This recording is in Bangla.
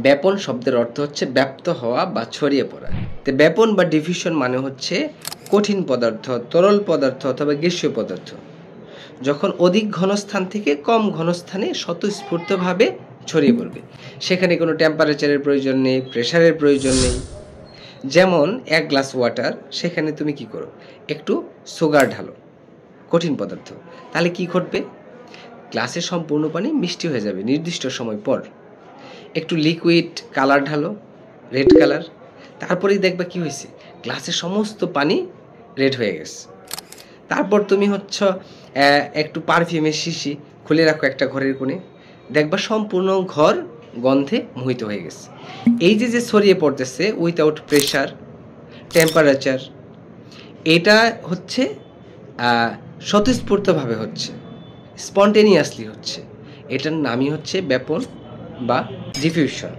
ব্যাপন শব্দের অর্থ হচ্ছে ব্যাপ্ত হওয়া বা ছড়িয়ে পড়া। তো ব্যাপন বা ডিফিউশন মানে হচ্ছে কঠিন পদার্থ, তরল পদার্থ অথবা গ্যাসীয় পদার্থ যখন অধিক ঘনস্থান থেকে কম ঘনস্থানে স্বতঃস্ফূর্তভাবে ছড়িয়ে পড়বে। সেখানে কোনো টেম্পারেচারের প্রয়োজন নেই, প্রেসারের প্রয়োজন নেই। যেমন 1 গ্লাস ওয়াটার, সেখানে তুমি কি করো, একটু সুগার ঢালো, কঠিন পদার্থ, তাহলে কি ঘটবে, গ্লাসের সম্পূর্ণ পানি মিষ্টি হয়ে যাবে নির্দিষ্ট সময় পর। একটু লিকুইড কালার ঢালো, রেড কালার, তারপরেই দেখবা কি হয়েছে, গ্লাসের সমস্ত পানি রেড হয়ে গেছে। তারপর তুমি একটু পারফিউমের শিশি খুলে রাখো একটা ঘরের কোণে, দেখবা সম্পূর্ণ ঘর গন্ধে মোহিত হয়ে গেছে। এই যে ছড়িয়ে পড়তেছে উইথাউট প্রেশার, টেম্পারেচার, এটা হচ্ছে স্বতঃস্ফূর্তভাবে হচ্ছে, স্পন্টেনিয়াসলি হচ্ছে। এটার নামই হচ্ছে ব্যাপন বা ডিফিউশন।